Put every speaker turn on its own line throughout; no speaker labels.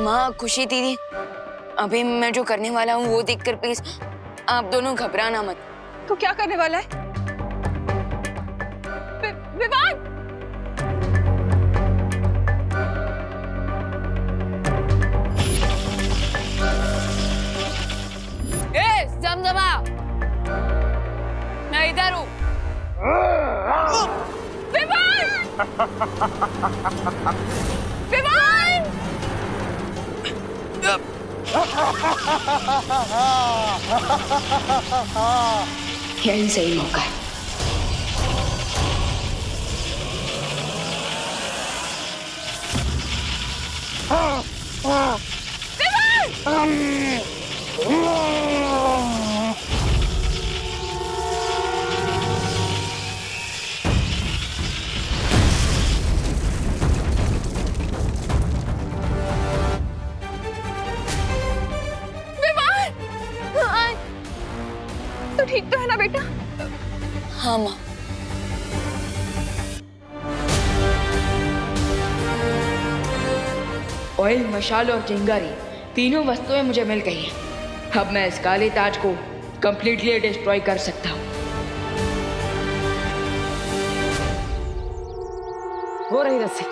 माँ खुशी दीदी, अभी मैं जो करने वाला हूँ वो देखकर प्लीज आप दोनों घबराना मत।
तो क्या करने वाला है? विवान!
जमजमा, मैं इधर हूँ।
विवान! विवान!
यही सही मौका है।
तो ठीक तो है ना बेटा?
हाँ माँ।
ऑयल, मशाल और चिंगारी तीनों वस्तुएं मुझे मिल गई हैं। अब मैं इस काले ताज को कंप्लीटली डिस्ट्रॉय कर सकता हूँ।
वो रही रस्सी।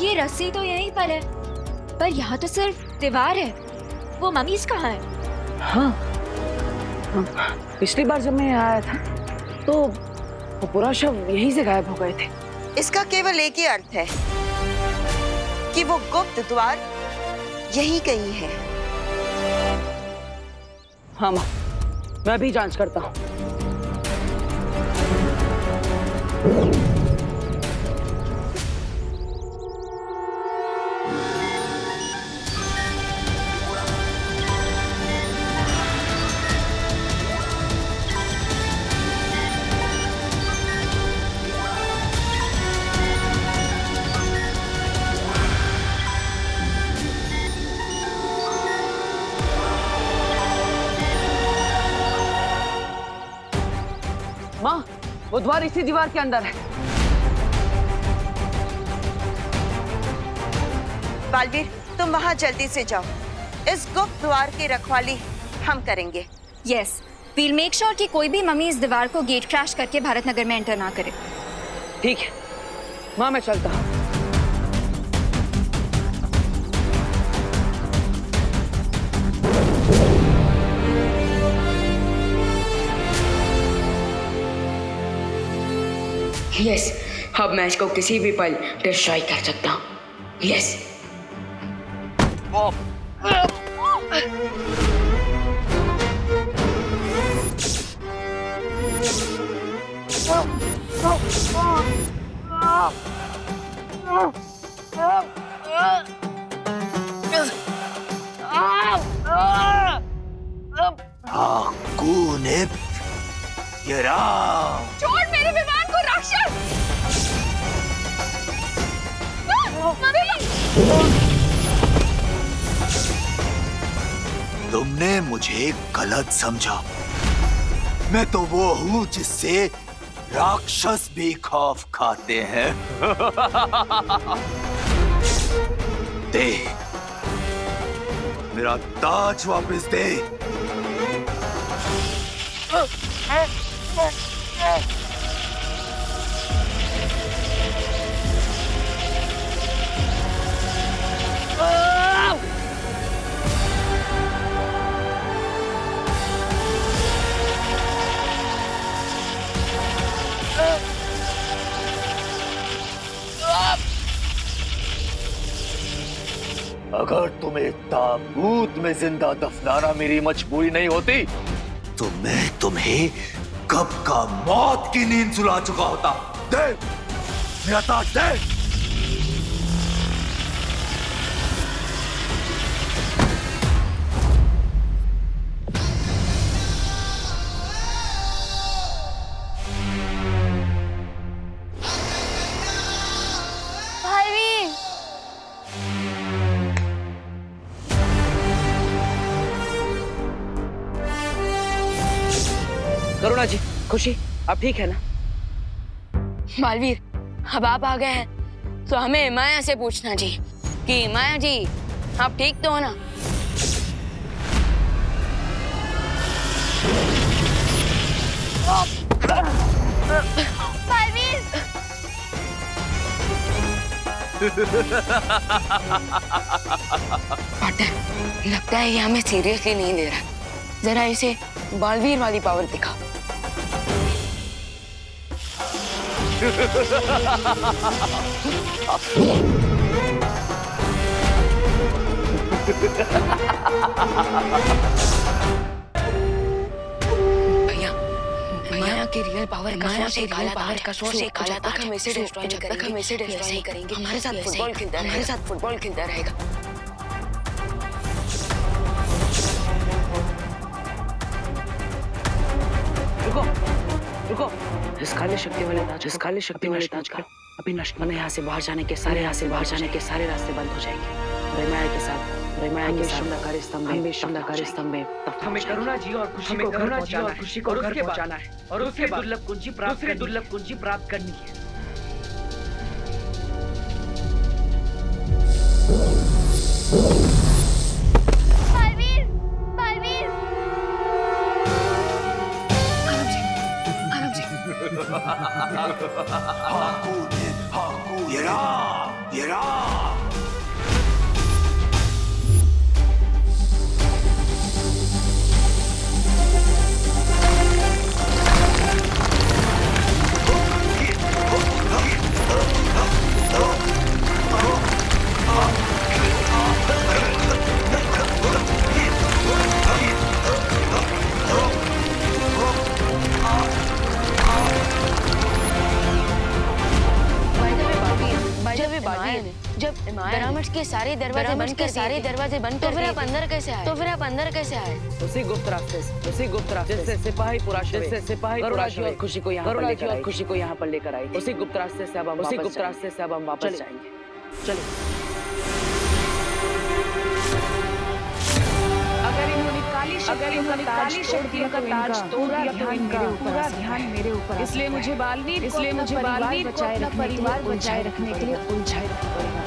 ये रस्सी तो यहीं पर है, पर यहाँ तो सिर्फ दीवार है। वो मम्मीज कहाँ है?
हाँ, पिछली बार जब मैं यहाँ आया था तो वो पूरा शव यहीं से गायब हो गए थे।
इसका केवल एक ही अर्थ है कि वो गुप्त द्वार यही कहीं है।
हाँ माँ, मैं भी जांच करता हूँ। माँ, वो द्वार इसी दीवार के अंदर है।
बालवीर, तुम वहां जल्दी से जाओ। इस गुप्त द्वार की रखवाली हम करेंगे।
यस, वील मेक श्योर कि कोई भी मम्मी इस दीवार को गेट क्रैश करके भारत नगर में एंटर ना करे।
ठीक है माँ, मैं चलता हूँ।
यस, अब मैं इसको किसी भी पल डिस्ट्रॉय कर सकता हूँ। यस।
छोड़ मेरे विमान को राक्षस!
तुमने मुझे गलत समझा। मैं तो वो हूँ जिससे राक्षस भी खौफ खाते हैं। दे मेरा ताज वापस दे। अगर तुम्हें ताबूत में जिंदा दफनाना मेरी मजबूरी नहीं होती तो मैं तुम्हें कब का मौत की नींद सुला चुका होता। दे मेरा ताज दे।
खुशी अब ठीक है ना?
बालवीर, अब आप आ गए हैं तो हमें माया से पूछना जी कि माया जी आप ठीक तो हो ना?
बालवीर,
पार्टनर, लगता है ये हमें सीरियसली नहीं ले रहा। जरा इसे बालवीर वाली पावर दिखा। भैया, माया की रियल पावर का सोर्स एक काला ताज का सोर्स एक काला ताज। हम इसे डिस्ट्रॉय नहीं करेंगे। हमारे साथ फुटबॉल खेलता रहेगा।
रुको रुको, इस काले शक्ति वाले ताज का अभी नष्ट मना। यहाँ से बाहर जाने के सारे रास्ते बंद हो जाएंगे। रेमाया के साथ शानदाकारी स्तंभ में
हमें करुणा जी और खुशी को घर पहुंचाना है और उसके दुर्लभ कुंजी प्राप्त करनी है।
बालवीर, बालवीर,
आराम से।
ये रहा।
जब पिरामिड्स के सारे दरवाजे बंद कर फिर आप अंदर कैसे आए?
उसी गुप्त रास्ते से सिपाही पुराशे और खुशी को यहाँ पर लेकर आई। उसी गुप्त रास्ते से अब हम वापस जाएंगे। चलो। अगर इन्होंने काली शक्तियों का ताज तोड़ दिया तो पूरा ध्यान मेरे ऊपर। इसलिए मुझे बालवीर परिवार बचाए रखने के लिए उलझाए रखना पड़ेगा।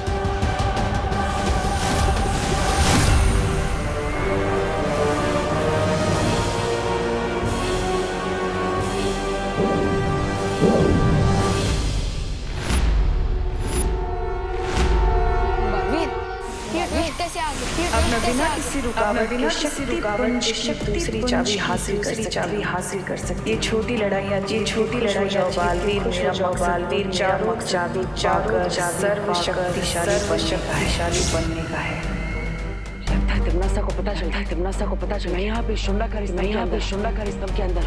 अब मैं बिना किसी रुकावट के दूसरी चाबी हासिल कर सकती। ये छोटी लड़ाइयाँ बालवीर चाबुक चाबी पाकर सर्वशक्तिशाली बनने का है।
लगता है तिम्नासा को पता चला। मैं यहाँ पे शुंडाकारी स्तंभ के अंदर।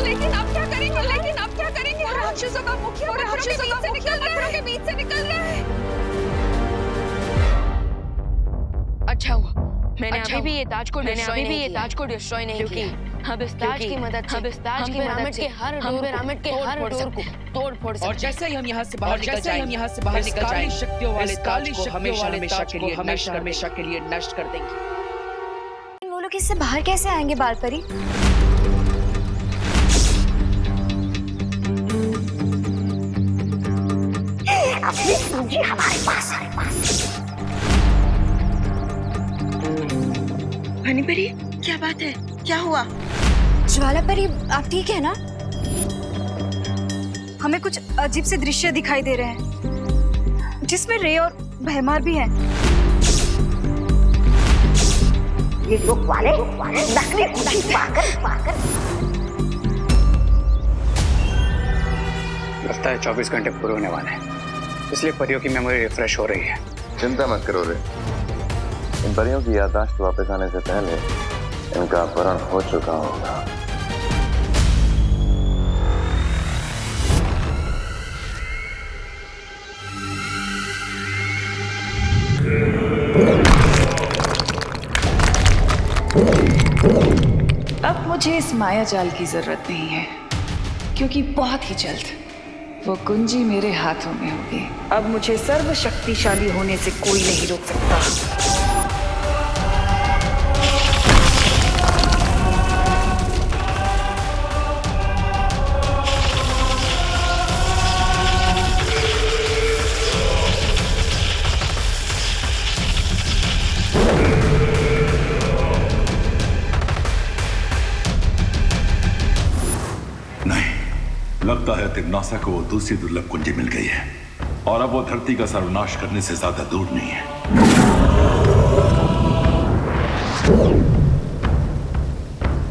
लेकिन अब क्या करेंगे? राक्षसों का मुखिया पत्थरों के बीच से निकल रहा है।
अच्छा हुआ मैंने अभी भी ये ताज को डिस्ट्रॉय नहीं किया। अब इस ताज की मदद से हम पिरामिड के हर डोर को तोड़ फोड़ सकते हैं।
और जैसे ही हम यहाँ से बाहर निकल जाएंगे, काली शक्तियों वाले ताज को हमेशा के लिए नष्ट कर देंगे।
वो लोग इससे बाहर कैसे आएंगे बालपरी?
हमारे पास
हनीपरी, क्या बात है?
क्या हुआ?
ज्वाला परी, आप ठीक है ना? हमें कुछ अजीब से दृश्य दिखाई दे रहे हैं जिसमें रे और भयमार भी हैं।
ये लोग वाले नकली खुशी पाकर
लगता है 24 घंटे पूरे होने वाले हैं, इसलिए परियों की मेमोरी रिफ्रेश हो रही है।
चिंता मत करो रे, इन परियों की याददाश्त वापस आने से पहले इनका अपहरण हो चुका होगा।
अब मुझे इस माया जाल की जरूरत नहीं है,
क्योंकि बहुत ही जल्द वो कुंजी मेरे हाथों में होगी। अब मुझे सर्वशक्तिशाली होने से कोई नहीं रोक सकता।
लगता है तिम्नासा को वो दूसरी दुर्लभ कुंजी मिल गई है और अब वो धरती का सर्वनाश करने से ज्यादा दूर नहीं है।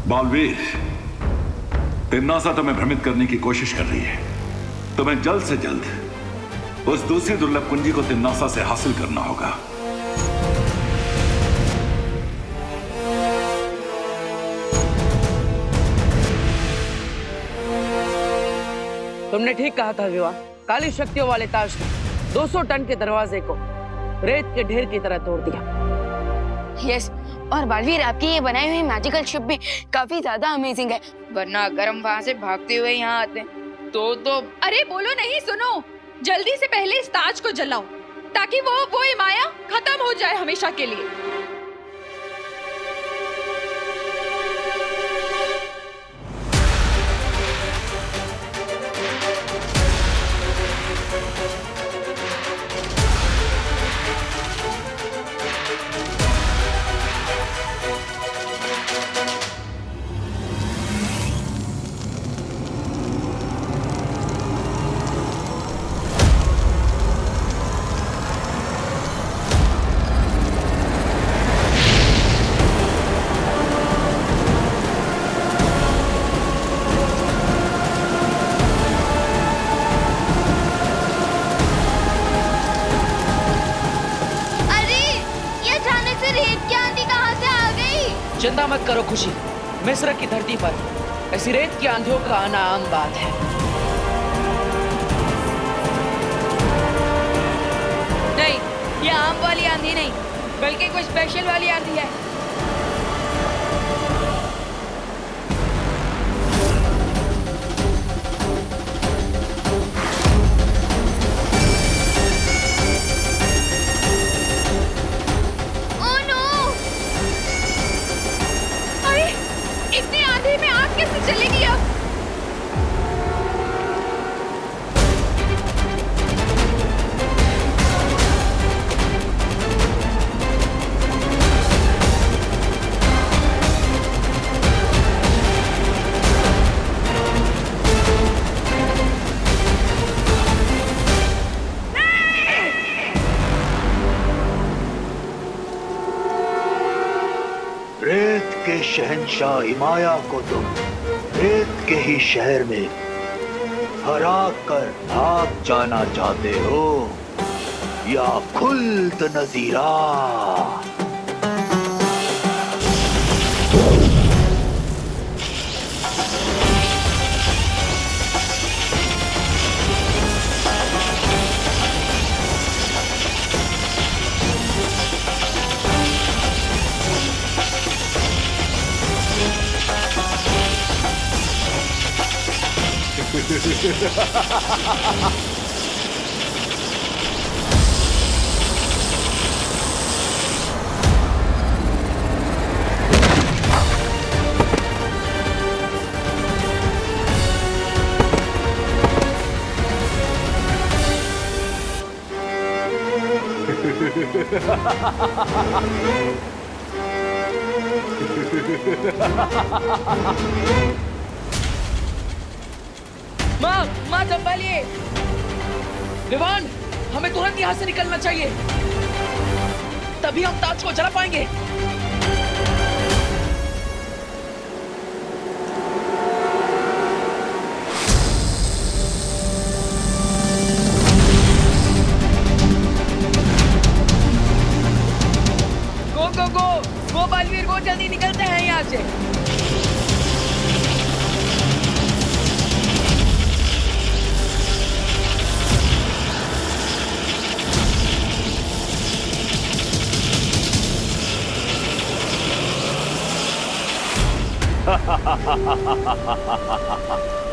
बालवीर, तिम्नासा तुम्हें भ्रमित करने की कोशिश कर रही है। तुम्हें जल्द से जल्द उस दूसरी दुर्लभ कुंजी को तिम्नासा से हासिल करना होगा।
तुमने ठीक कहा था विवाह। काली शक्तियों वाले ताज ने 200 टन के दरवाजे को रेत के ढेर की तरह तोड़ दिया।
यस, और बालवीर आपकी ये बनाई हुई मैजिकल शिप भी काफी ज्यादा अमेजिंग है, वरना अगर हम वहाँ से भागते हुए यहाँ आते तो
अरे बोलो नहीं, सुनो, जल्दी से पहले इस ताज को जलाओ ताकि वो माया खत्म हो जाए हमेशा के लिए।
चिंता मत करो खुशी, मिस्र की धरती पर ऐसी रेत की आंधियों का आना आम बात है।
नहीं, ये आम वाली आंधी नहीं, बल्कि कोई स्पेशल वाली आंधी है।
कैसे चलेगी अब?
रेत के शहंशाह हिमाया को तुम रेत के ही शहर में हरा कर भाग जाना चाहते हो या खुल्द नजीरा?
माँ संभालिए। विवान, हमें तुरंत यहाँ से निकलना चाहिए, तभी हम ताज को जला पाएंगे। गो बालवीर, गो, जल्दी निकलते हैं यहाँ से।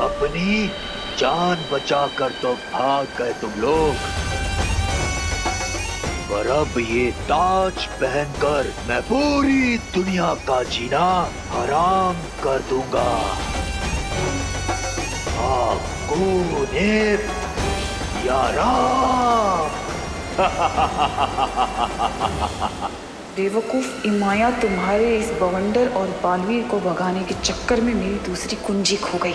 अपनी जान बचाकर तो भाग गए तुम लोग, पर अब ये ताज पहनकर मैं पूरी दुनिया का जीना हराम कर दूंगा। कौन या राम?
बेवकूफ इमाया, तुम्हारे इस बवंडर और बालवीर को भगाने के चक्कर में मेरी दूसरी कुंजी खो गई।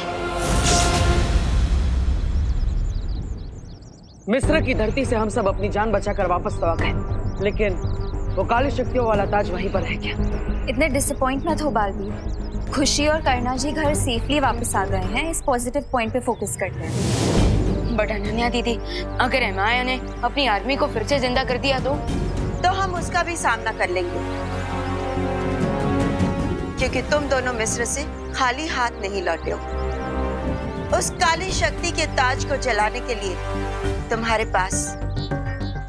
मिस्र की धरती से हम सब अपनी जान बचाकर वापस तो आ गए, लेकिन वो काली शक्तियों वाला ताज वहीं पर रह गया।
इतने डिसअपॉइंट मत हो बालवीर। खुशी और करना जी घर सेफली वापस आ गए हैं। इस पॉजिटिव पॉइंट पे फोकस करते हैं।
बट अनन्या दीदी, अगर एमाया ने अपनी आर्मी को फिर से जिंदा कर दिया तो
हम उसका भी सामना कर लेंगे, क्योंकि तुम दोनों मिस्र से खाली हाथ नहीं लौटे हो। उस काली शक्ति के ताज को जलाने के लिए तुम्हारे पास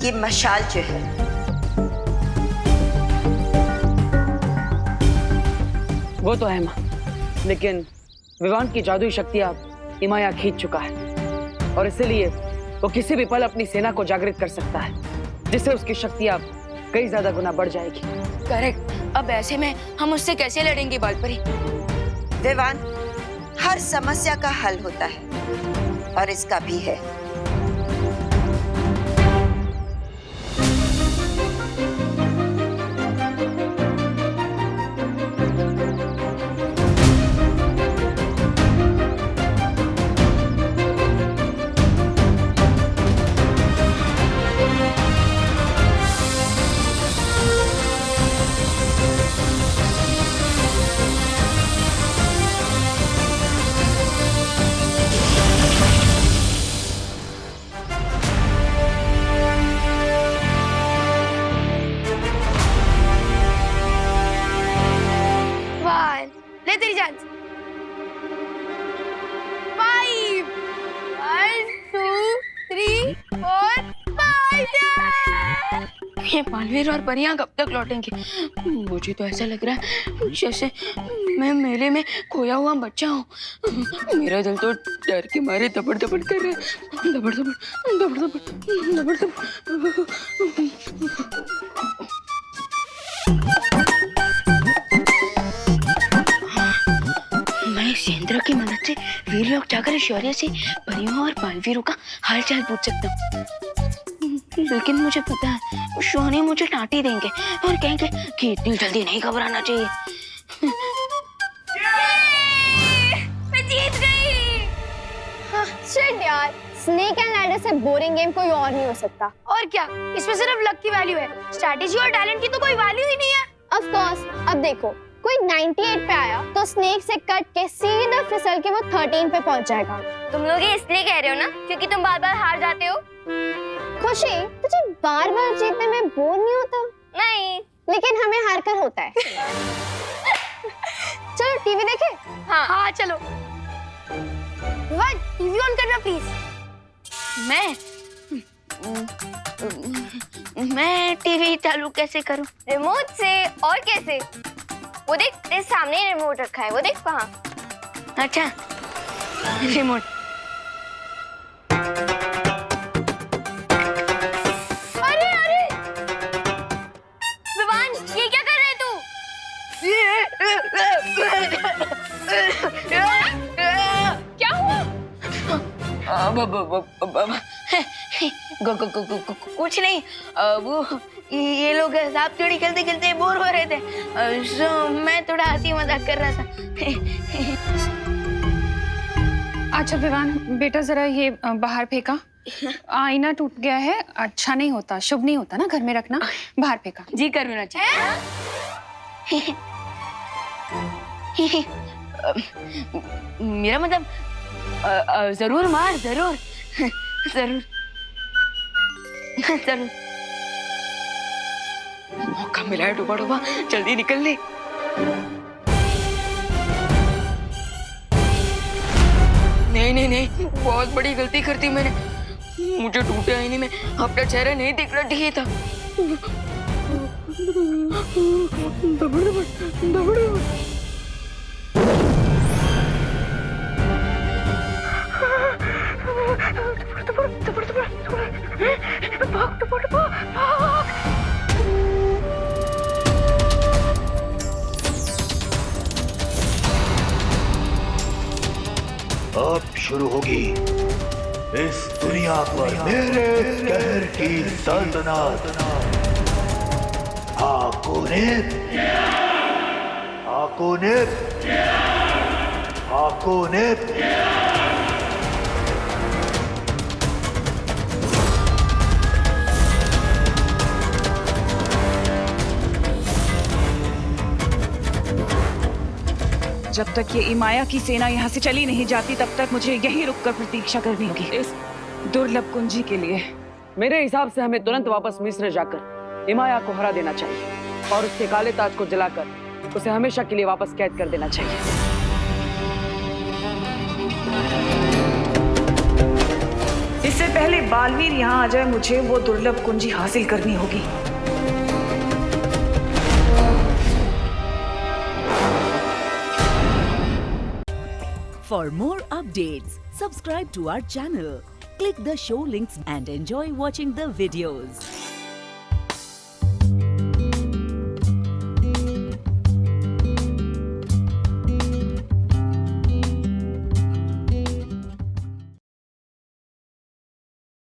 ये मशाल जो है,
वो तो है माँ, लेकिन विवान की जादुई शक्ति अब इमाया खींच चुका है और इसलिए वो किसी भी पल अपनी सेना को जागृत कर सकता है, जिससे उसकी शक्ति अब कई ज्यादा गुना बढ़ जाएगी।
करेक्ट। अब ऐसे में हम उससे कैसे लड़ेंगे बालपरी?
विवान, हर समस्या का हल होता है और इसका भी है।
ले तेरी जान। 5 1 2 3 4 5।
ये बालवीर और परियां कब तक लौटेंगे? मुझे तो ऐसा लग रहा है जैसे मैं मेले में खोया हुआ बच्चा हूँ। मेरा दिल तो डर के मारे दबड़ दबड़ कर रहा है। दबड़ दबड़ दबड़ दबड़ दबड़ दबड़। सेंद्र की मदद से वीर लोग जाकर शौर्य से परियों और बालवीरों का हालचाल पूछ सकता हूँ, लेकिन मुझे पता है शौर्य मुझे डांटी देंगे और कहेंगे कि इतनी जल्दी नहीं घबराना चाहिए।
मैं जीत गई। शिट यार, स्नेक एंड लैडर से बोरिंग गेम कोई और नहीं हो सकता। और क्या, इसमें सिर्फ लक की वैल्यू है, स्ट्रैटेजी और टैलेंट की तो कोई वैल्यू ही नहीं है। ऑफ कोर्स, अब देखो कोई 98 पे आया तो स्नेक से कट के सीधा फिसल के वो 13 पे पहुंच जाएगा।
तुम लोग ये इसलिए कह रहे हो ना क्योंकि तुम बार बार हार जाते हो?
खुशी, तुझे बार बार जीतने में बोर नहीं होता?
नहीं,
लेकिन हमें हार कर होता है। चलो टीवी देखें?
हाँ चलो।
वन, टीवी ऑन करना प्लीज।
मैं टीवी चालू कैसे करूं? रिमोट से। और कैसे? वो देख, तेरे सामने ही रिमोट रखा है, वो देख वहाँ।
अच्छा, रिमोट।
अरे अरे विवान, ये क्या कर रहे तू?
क्या हुआ?
कुछ नहीं, वो ये लोग सांप सीढ़ी खेलते खेलते बोर हो रहे थे, सो मैं थोड़ा हंसी मजाक कर रहा था।
अच्छा विवान बेटा, जरा ये बाहर फेंका। आईना टूट गया है, अच्छा नहीं होता, शुभ नहीं होता ना घर में रखना। बाहर फेंका।
जी करना चाहिए। मेरा मतलब जरूर मार, जरूर जरूर जरूर। मौका मिला है डूबा डूबा, जल्दी निकल ले। नहीं नहीं नहीं, बहुत बड़ी गलती कर दी मैंने। मुझे टूटे आईने में अपना चेहरा नहीं दिखना चाहिए था। दबड़ दबड़ दबड़ दबड़।
अब शुरू होगी इस दुनिया पर मेरे कहर की सल्तनत। हाकोनेत, हाकोनेत, हाकोनेत।
जब तक ये इमाया की सेना यहाँ से चली नहीं जाती तब तक मुझे यहीं रुककर प्रतीक्षा करनी होगी इस दुर्लभ कुंजी के लिए।
मेरे हिसाब से हमें तुरंत वापस मिस्र जाकर इमाया को हरा देना चाहिए और उसके काले ताज को जलाकर उसे हमेशा के लिए वापस कैद कर देना चाहिए।
इससे पहले बालवीर यहाँ आ जाए मुझे वो दुर्लभ कुंजी हासिल करनी होगी।
For more updates, subscribe to our channel, click the show links and enjoy watching the videos.